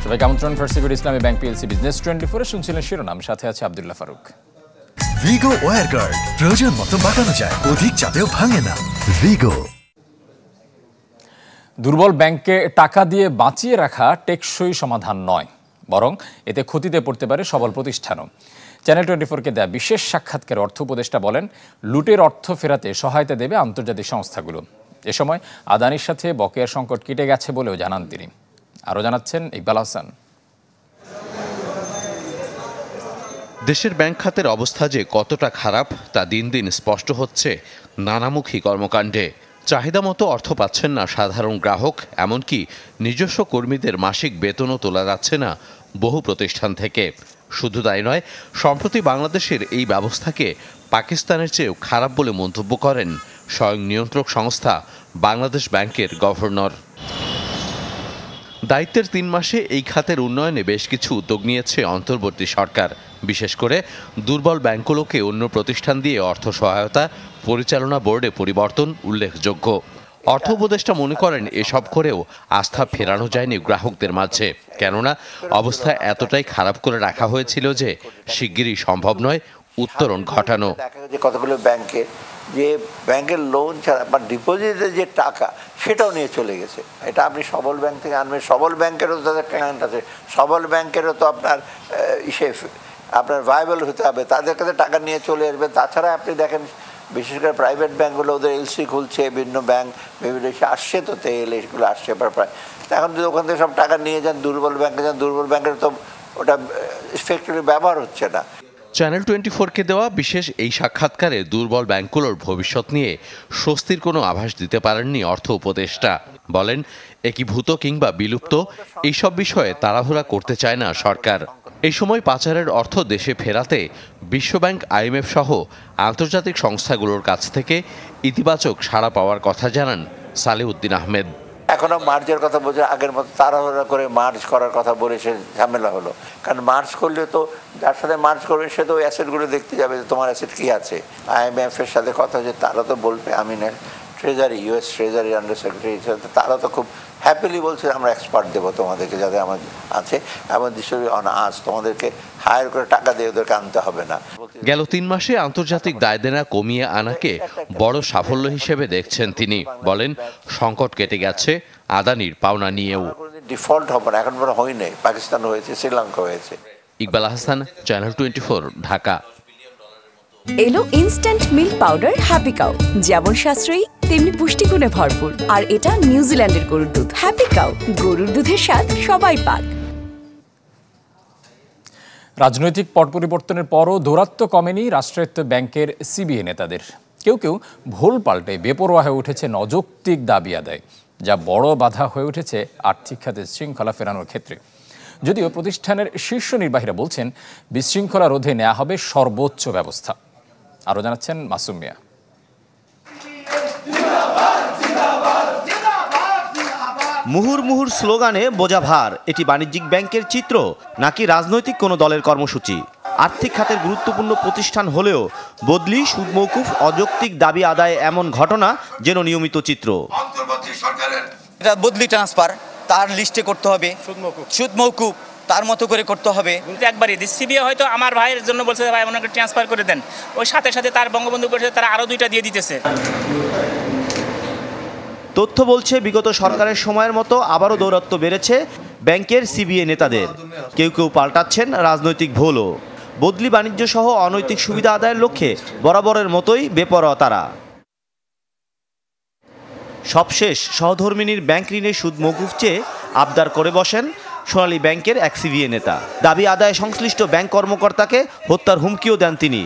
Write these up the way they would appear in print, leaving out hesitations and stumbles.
সবাইকে আমন্ত্রণ first security ইসলামী bank PLC business 24 শুনছিলেন শিরোনাম, সাথে আছে আব্দুল্লাহ ফারুক। ভিগো ওয়্যার গার্ড প্রয়োজন মতো বাঁকানো যায়, অধিক চাপেও ভাঙে না। ভিগো। দুর্বল ব্যাংককে টাকা দিয়ে বাঁচিয়ে রাখা টেকসই সমাধান নয়, বরং এতে ক্ষতিতে পড়তে পারে সবল প্রতিষ্ঠানও। চ্যানেল 24-কে দেয়া বিশেষ সাক্ষাৎকারে অর্থ উপদেষ্টা বলেন, লুটের অর্থ ফেরাতে সহায়তা দেবে আন্তর্জাতিক সংস্থাগুলো। এ সময় আদানির সাথে বকেয়ার সংকট কেটে গেছে বলেও জানান তিনি। আরও জানাচ্ছেন ইকবাল হাসান। দেশের ব্যাংক খাতের অবস্থা যে কতটা খারাপ তা দিন দিন স্পষ্ট হচ্ছে নানামুখী কর্মকাণ্ডে। চাহিদা মতো অর্থ পাচ্ছেন না সাধারণ গ্রাহক, এমনকি নিজস্ব কর্মীদের মাসিক বেতনও তোলা যাচ্ছে না বহু প্রতিষ্ঠান থেকে। শুধু তাই নয়, সম্প্রতি বাংলাদেশের এই ব্যবস্থাকে পাকিস্তানের চেয়েও খারাপ বলে মন্তব্য করেন স্বয়ং নিয়ন্ত্রক সংস্থা বাংলাদেশ ব্যাংকের গভর্নর। দায়িত্বের 3 মাসে এই খাতের উন্নয়নে বেশ কিছু উদ্যোগ নিয়েছে অন্তর্বর্তী সরকার। বিশেষ করে দুর্বল ব্যাংকগুলোকে অন্য প্রতিষ্ঠান দিয়ে অর্থ সহায়তা, পরিচালনা বোর্ডে পরিবর্তন উল্লেখযোগ্য। অর্থ উপদেষ্টা মনে করেন এসব করেও আস্থা ফেরানো যায়নি গ্রাহকদের মাঝে, কেননা অবস্থা এতটাই খারাপ করে রাখা হয়েছিল যে শিগগিরই সম্ভব নয় উত্তরণ ঘটানো। কতগুলো ব্যাংকের লোন ছাড়া বা ডিপোজিটের যে টাকা সেটাও নিয়ে চলে গেছে। এটা আপনি সবল ব্যাংক থেকে আনবেন, সবল ব্যাংকেরও তাদের ক্লায়েন্ট আছে, সবল ব্যাংকেরও তো আপনার ভাইবল হতে হবে, তাদের কাছে টাকা নিয়ে চলে আসবে। তাছাড়া আপনি দেখেন বিশেষ করে প্রাইভেট ব্যাঙ্কগুলো ওদের এলসি খুলছে, বিভিন্ন ব্যাংক বিভিন্ন আসছে, তো এগুলো আসছে প্রায়। এখন যদি ওখান থেকে সব টাকা নিয়ে যান দুর্বল ব্যাংকে যান, দুর্বল ব্যাংকের তো ওটা ইফেক্টিভলি ব্যবহার হচ্ছে না। চ্যানেল 24-কে দেওয়া বিশেষ এই সাক্ষাৎকারে দুর্বল ব্যাংকগুলোর ভবিষ্যৎ নিয়ে স্বস্তির কোনো আভাস দিতে পারেননি অর্থ উপদেষ্টা। বলেন, একীভূত কিংবা বিলুপ্ত এইসব বিষয়ে তাড়াহুড়া করতে চায় না সরকার। এই সময় পাচারের অর্থ দেশে ফেরাতে বিশ্বব্যাংক, IMF সহ আন্তর্জাতিক সংস্থাগুলোর কাছ থেকে ইতিবাচক সাড়া পাওয়ার কথা জানান সালেউদ্দিন আহমেদ। এখনও মার্চের কথা বলছে, আগের মতো তাড়াহুড়া করে মার্চ করার কথা বলে সে ঝামেলা হলো। কারণ মার্চ করলে তো যার সাথে মার্চ করবে সে তো অ্যাসেটগুলো দেখতে যাবে যে তোমার অ্যাসেট কী আছে। IMF-এর সাথে কথা হচ্ছে, তারা তো বলবে, treasury, US treasury under secretary, তারা তো খুব হ্যাপিলি বলছে আমরা এক্সপার্ট দেবো তোমাদেরকে, যাদের আমার আছে, এবং আজ তোমাদেরকে হায়ার করে টাকা দিয়ে ওদেরকে আনতে হবে না। গেল 3 মাসে আন্তর্জাতিক দায়দেনা কমিয়ে আনাকে বড় সাফল্য হিসেবে দেখছেন তিনি। বলেন, সংকট কেটে গেছে আদানির পাওনা নিয়েও। ডিফল্ট হবে না, এখন পরে হয় নাই, পাকিস্তান হয়েছে, শ্রীলঙ্কা হয়েছে। ইকবাল হাসান, চ্যানেল 24, ঢাকা। এলো instant milk powder happy cow, যেমন সাশ্রয়ী তেমনি পুষ্টিগুণে ভরপুর। আর এটা নিউজিল্যান্ডের গরুর দুধ। হ্যাপি কাউ, গরুর দুধের স্বাদ সবাই পাক। রাজনৈতিক পট পরিবর্তনের পরও দৌরাত্ম্য কমেনি রাষ্ট্রায়ত্ত ব্যাংকের CBA নেতাদের। কেউ কেউ ভুল পাল্টে বেপরোয়া হয়ে উঠেছে অযৌক্তিক দাবি আদায়, যা বড় বাধা হয়ে উঠেছে আর্থিক খাতের শৃঙ্খলা ফেরানোর ক্ষেত্রে। যদিও প্রতিষ্ঠানের শীর্ষ নির্বাহীরা বলছেন, বিশৃঙ্খলা রোধে নেওয়া হবে সর্বোচ্চ ব্যবস্থা। আরও জানাচ্ছেন মাসুম মিয়া। মুহুর্মুহুর স্লোগানে বোঝা ভার, এটি বাণিজ্যিক ব্যাংকের চিত্র নাকি রাজনৈতিক কোনো দলের কর্মসূচি? আর্থিক খাতের গুরুত্বপূর্ণ প্রতিষ্ঠান হলেও বদলি, সুদ মওকুফ, অযৌক্তিক দাবি আদায় এমন ঘটনা যেন নিয়মিত চিত্র। এটা বদলি ট্রান্সফার তার লিস্টে করতে হবে, সুদ মওকুফ তার মতো করে করতে হবে। একবারই CBA হয়তো আমার ভাইয়ের জন্য বলছে, ভাই আমাকে ট্রান্সফার করে দেন, ওই সাথে সাথে তার বঙ্গবন্ধু করেছে, তারা আরও 2টা দিয়ে দিতেছে। তথ্য বলছে, বিগত সরকারের সময়ের মতো আবারও দৌরাত্ম্য বেড়েছে ব্যাংকের CBA নেতাদের। কেউ কেউ পাল্টাচ্ছেন রাজনৈতিক ভুলও। বদলি, বাণিজ্য সহ অনৈতিক সুবিধা আদায়ের লক্ষ্যে বরাবরের মতোই বেপরোয়া তারা। সবশেষ সহধর্মিনীর ব্যাংক ঋণের সুদ মওকুফ চেয়ে আবদার করে বসেন সোনালী ব্যাংকের এক CBA নেতা। দাবি আদায়ে সংশ্লিষ্ট ব্যাংক কর্মকর্তাকে হত্যার হুমকিও দেন তিনি।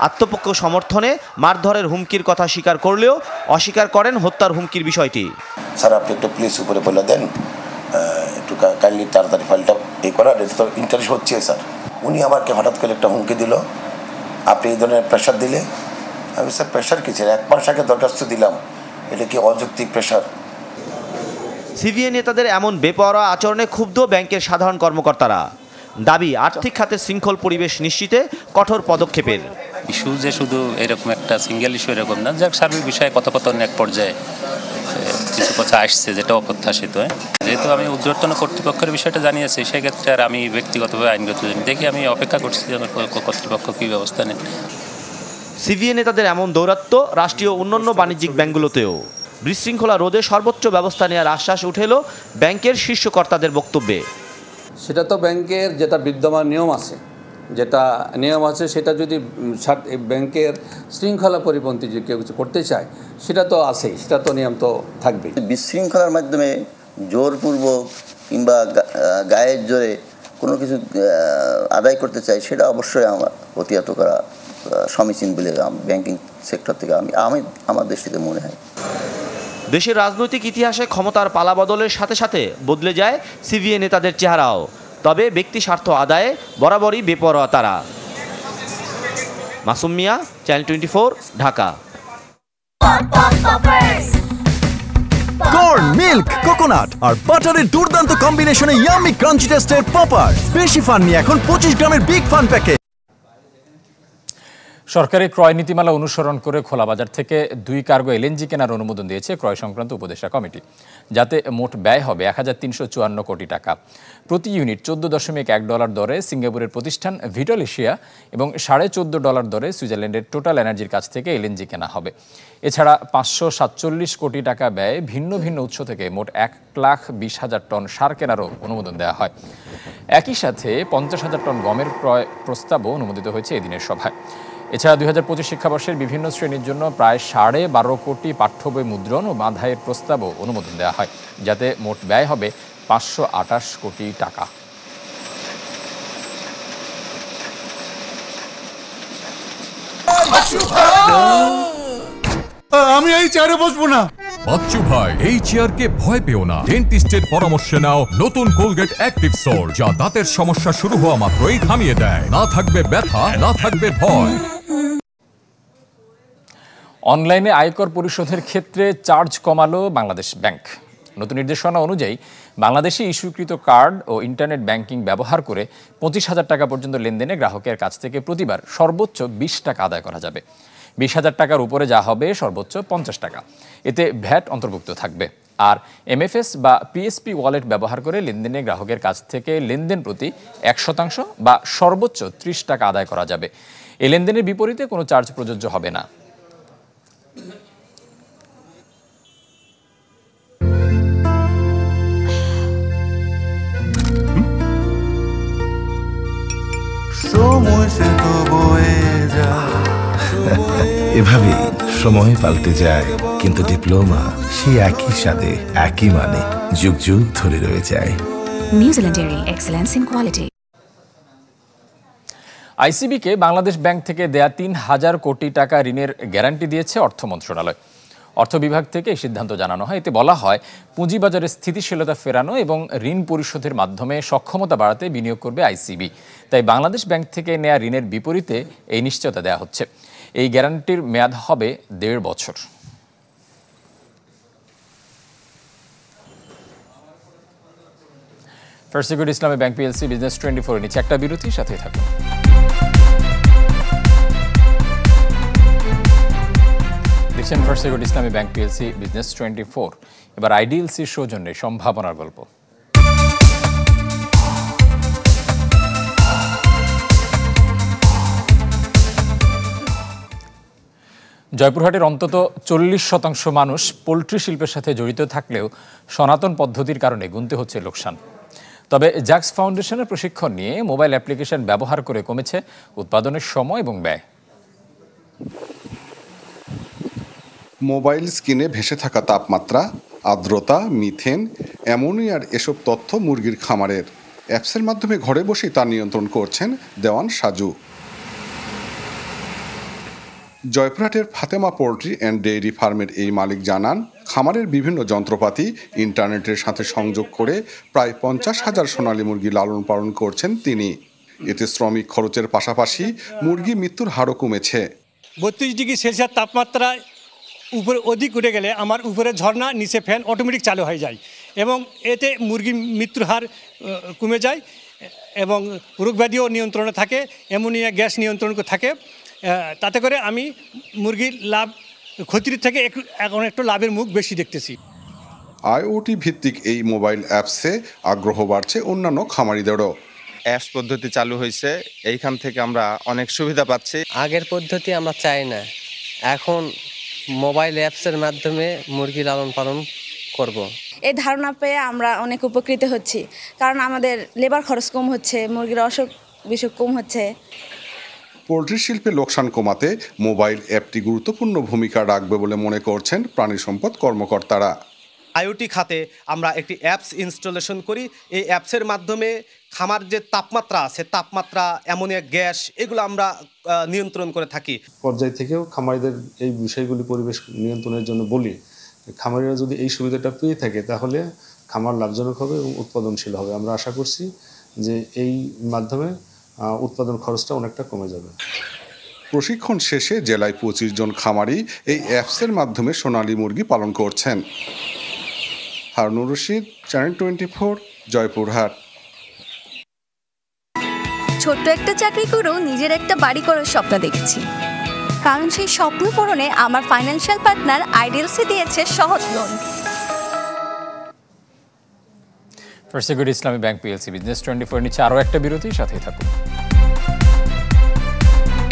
আত্মপক্ষ সমর্থনে মারধরের হুমকির কথা স্বীকার করলেও অস্বীকার করেন হত্যার হুমকির বিষয়টি। স্যার, আপনি একটু প্লিজ উপরে বলে দেন, একটু কাইন্ডলি তাড়াতাড়ি ফাইলটা করার, এটা তো ইন্টারেস্ট হচ্ছে স্যার। উনি আমাকে হঠাৎ করে একটা হুমকি দিল, আপনি এই ধরনের প্রেশার দিলে। আমি স্যার, প্রেশার কি স্যার? 1 মাস আগে দরখাস্ত দিলাম, এটা কি অযৌক্তিক প্রেশার? CBA নেতাদের এমন বেপরোয়া আচরণে ক্ষুব্ধ ব্যাংকের সাধারণ কর্মকর্তারা। দাবি, আর্থিক খাতে শৃঙ্খল পরিবেশ নিশ্চিতে কঠোর পদক্ষেপের। ইস্যু যে শুধু এরকম একটা সিঙ্গেল ইস্যু এরকম না, যাক সার্বিক বিষয়ে কথোপকথন এক পর্যায়ে কিছু কথা আসছে যেটা অপ্রত্যাশিত। যে যেহেতু আমি ঊর্ধ্বতন কর্তৃপক্ষের বিষয়টা জানিয়েছি, সেক্ষেত্রে আর আমি ব্যক্তিগতভাবে আইনগত দেখি আমি অপেক্ষা করছি যে কর্তৃপক্ষ কী ব্যবস্থা নেন। সিবিএ নেতাদের এমন দৌরাত্ম্য রাষ্ট্রীয় অন্যান্য বাণিজ্যিক ব্যাংকগুলোতেও। বিশৃঙ্খলা রোধে সর্বোচ্চ ব্যবস্থা নেওয়ার আশ্বাস উঠে এলো ব্যাংকের শীর্ষ কর্তাদের বক্তব্যে। সেটা তো ব্যাংকের যেটা বিদ্যমান নিয়ম আছে, সেটা যদি ব্যাংকের শৃঙ্খলা পরিপন্থী যদি কেউ কিছু করতে চায় সেটা তো আছেই, সেটা তো নিয়ম তো থাকবেই। বিশৃঙ্খলার মাধ্যমে জোরপূর্বক কিংবা গায়ের জোরে কোনো কিছু আদায় করতে চাই, সেটা অবশ্যই আমার প্রতিহত করা সমীচীন বলে ব্যাংকিং সেক্টর থেকে আমার দৃষ্টিতে মনে হয়। দেশের রাজনৈতিক ইতিহাসে ক্ষমতার পালাবদলের সাথে সাথে বদলে যায় সিবিএ নেতাদের চেহারাও। তবে ব্যক্তি স্বার্থ আদায়ে বরাবরই বেপরোয়া তারা। Masum Mia, channel 24, Dhaka. Corn, milk, coconut আর বাটারের দুর্দান্ত কম্বিনেশনে ইয়াম্মি ক্রাঞ্চি টেস্টের পপার। বেশি ফান নিয়ে এখন 25 গ্রামের বিগ ফান প্যাকেট। সরকারি ক্রয় নীতিমালা অনুসরণ করে খোলা বাজার থেকে 2 কার্গো এলএনজি কেনার অনুমোদন দিয়েছে ক্রয় সংক্রান্ত উপদেষ্টা কমিটি, যাতে মোট ব্যয় হবে 1354 কোটি টাকা। প্রতি ইউনিট $14.1 দরে সিঙ্গাপুরের প্রতিষ্ঠান ভিটল এশিয়া এবং $14.5 দরে সুইজারল্যান্ডের টোটাল এনার্জির কাছ থেকে এলএনজি কেনা হবে। এছাড়া 547 কোটি টাকা ব্যয়ে ভিন্ন ভিন্ন উৎস থেকে মোট 1,20,000 টন সার কেনারও অনুমোদন দেওয়া হয়। একই সাথে 50,000 টন গমের ক্রয় প্রস্তাবও অনুমোদিত হয়েছে এদিনের সভায়। এছাড়া 2025 শিক্ষাবর্ষের বিভিন্ন শ্রেণীর জন্য প্রায় 12.5 কোটি পাঠ্য বই মুদ্রণ ও বাঁধাইয়ের প্রস্তাবও অনুমোদন দেওয়া হয়, যাতে মোট ব্যয় হবে 528 কোটি টাকা। আমি এই চেয়ারে বসবো না। বাচ্চু ভাই, এই চেয়ারকে ভয় পেও না। ডেন্টিস্টের পরামর্শে নাও নতুন কোলগেট অ্যাক্টিভ সোল, যা দাঁতের সমস্যা শুরু হওয়া মাত্রই থামিয়ে দেয়। না থাকবে ব্যথা, না থাকবে ভয়। অনলাইনে আয়কর পরিশোধের ক্ষেত্রে চার্জ কমালো বাংলাদেশ ব্যাংক। নতুন নির্দেশনা অনুযায়ী বাংলাদেশে ইস্যুকৃত কার্ড ও ইন্টারনেট ব্যাংকিং ব্যবহার করে 25,000 টাকা পর্যন্ত লেনদেনে গ্রাহকের কাছ থেকে প্রতিবার সর্বোচ্চ 20 টাকা আদায় করা যাবে। 20,000 টাকার উপরে যা হবে সর্বোচ্চ 50 টাকা। এতে ভ্যাট অন্তর্ভুক্ত থাকবে। আর এমএফএস বা পিএসপি ওয়ালেট ব্যবহার করে লেনদেনে গ্রাহকের কাছ থেকে লেনদেন প্রতি 1% বা সর্বোচ্চ 30 টাকা আদায় করা যাবে। এই লেনদেনের বিপরীতে কোনো চার্জ প্রযোজ্য হবে না। এভাবে সময় পাল্টে যায়, কিন্তু ডিপ্লোমা সেই একই স্বাদে, একই মানে যুগ যুগ ধরে রয়ে যায়। নিউজিল্যান্ডের এক্সেলেন্স ইন কোয়ালিটি। আইসিবিকে বাংলাদেশ ব্যাংক থেকে দেয়া 3,000 কোটি টাকা ঋণের গ্যারান্টি দিয়েছে অর্থ মন্ত্রণালয়। অর্থ বিভাগ থেকে এই সিদ্ধান্ত জানানো হয়। এতে বলা হয়, পুঁজিবাজারে স্থিতিশীলতা ফেরানো এবং ঋণ পরিশোধের মাধ্যমে সক্ষমতা বাড়াতে বিনিয়োগ করবে আইসিবি। তাই বাংলাদেশ ব্যাংক থেকে নেয়া ঋণের বিপরীতে এই নিশ্চয়তা দেওয়া হচ্ছে। এই গ্যারান্টির মেয়াদ হবে 1.5 বছর। ফার্স্ট সিকিউরিটি ইসলামী ব্যাংক পিএলসি বিজনেস 24 নিচে একটা বিরতি, সাথে থাকুন। দেখছেন ফার্স্ট সিকিউরিটি ইসলামী ব্যাংক পিএলসি বিজনেস 24। এবার আইডিএলসির সৌজন্যে সম্ভাবনার গল্প। জয়পুরহাটের অন্তত 40% মানুষ পোলট্রি শিল্পের সাথে জড়িত থাকলেও সনাতন পদ্ধতির কারণে গুনতে হচ্ছে লোকসান। তবে জ্যাক্স ফাউন্ডেশনের প্রশিক্ষণ নিয়ে মোবাইল অ্যাপ্লিকেশন ব্যবহার করে কমেছে উৎপাদনের সময় এবং ব্যয়। মোবাইল স্ক্রিনে ভেসে থাকা তাপমাত্রা, আর্দ্রতা, মিথেন, অ্যামোনিয়ার এসব তথ্য মুরগির খামারের অ্যাপসের মাধ্যমে ঘরে বসেই তা নিয়ন্ত্রণ করছেন দেওয়ান সাজু। জয়পুরহাটের ফাতেমা পোল্ট্রি অ্যান্ড ডেইরি ফার্মের এই মালিক জানান, খামারের বিভিন্ন যন্ত্রপাতি ইন্টারনেটের সাথে সংযোগ করে প্রায় 50,000 সোনালী মুরগি লালন পালন করছেন তিনি। এতে শ্রমিক খরচের পাশাপাশি মুরগি মৃত্যুর হারও কমেছে। 32 ডিগ্রি সেলসিয়াস তাপমাত্রায় উপরে অধিক উঠে গেলে আমার উপরে ঝর্ণা, নিচে ফ্যান অটোমেটিক চালু হয়ে যায় এবং এতে মুরগির মৃত্যুর হার কমে যায় এবং রোগব্যাধিও নিয়ন্ত্রণে থাকে, অ্যামোনিয়া গ্যাস নিয়ন্ত্রণ থাকে। তাতে করে আমি মুরগির লাভ ক্ষতির থেকে এখন একটু লাভের মুখ বেশি দেখতেছি। আইওটি ভিত্তিক এই মোবাইল অ্যাপসে আগ্রহ বাড়ছে অন্যান্য খামারিদেরও। অ্যাপস পদ্ধতি চালু হয়েছে, এইখান থেকে আমরা অনেক সুবিধা পাচ্ছি। আগের পদ্ধতি আমরা চাই না, এখন মোবাইল অ্যাপসের মাধ্যমে মুরগি লালন পালন করব। এই ধারণা পেয়ে আমরা অনেক উপকৃত হচ্ছি, কারণ আমাদের লেবার খরচ কম হচ্ছে, মুরগির অসুখ বিসুখ কম হচ্ছে। পোলট্রি শিল্পে লোকসান কমাতে মোবাইল অ্যাপটি গুরুত্বপূর্ণ ভূমিকা রাখবে বলে মনে করছেন প্রাণী সম্পদ কর্মকর্তারা। আইওটি খাতে আমরা একটি অ্যাপস ইনস্টলেশন করি। এই অ্যাপসের মাধ্যমে খামার যে তাপমাত্রা আছে, তাপমাত্রা, অ্যামোনিয়া গ্যাস, এগুলো আমরা নিয়ন্ত্রণ করে থাকি। পর্যায় থেকেও খামারিদের এই বিষয়গুলি পরিবেশ নিয়ন্ত্রণের জন্য বলি, খামারিরা যদি এই সুবিধাটা পেয়ে থাকে তাহলে খামার লাভজনক হবে এবং উৎপাদনশীল হবে। আমরা আশা করছি যে এই মাধ্যমে উৎপাদন খরচটা অনেকটা কমে যাবে। প্রশিক্ষণ শেষে জেলায় 25 জন খামারি এই অ্যাপসের মাধ্যমে সোনালী মুরগি পালন করছেন। হারুনুর রশিদ, চ্যানেল 24, জয়পুরহাট। ছোট্ট একটা চাকরি করেও নিজের একটা বাড়ি করার স্বপ্ন দেখছি, কারণ সেই স্বপ্ন পূরণে আমার ফাইন্যান্সিয়াল পার্টনার আইডিএলসি দিয়েছে সহজ লোন। ফার্স্ট সিকিউরিটি ইসলামী ব্যাংক পিএলসি বিজনেস 24 নিচ্ছে আরও একটা বিরতি, সাথেই থাকুন।